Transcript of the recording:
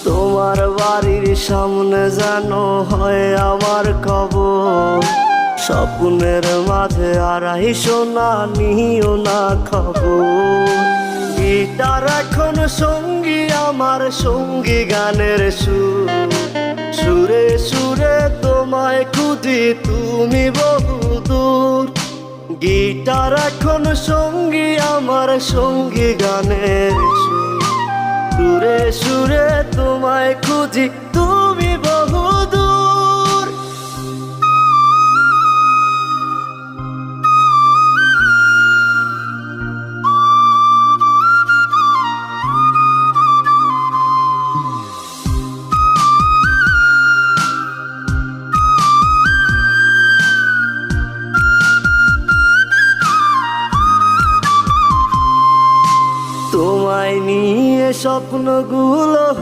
তোমার বাড়ির সামনে যেন হয় আমার কবর, স্বপ্নের মাঝে আড়াইশো না নিও না খবর। গিটার এখন সঙ্গী আমার, সঙ্গী গানের সুর, সুরে সুরে তোমায় খুঁজি তুমি বহুদূর। গিটার এখন সঙ্গী আমার, সঙ্গী গানের সুর, সুরে সুরে তোমায় খুঁজি তুমি বহুদূর। তোমায় নিয়ে স্বপ্নগুলো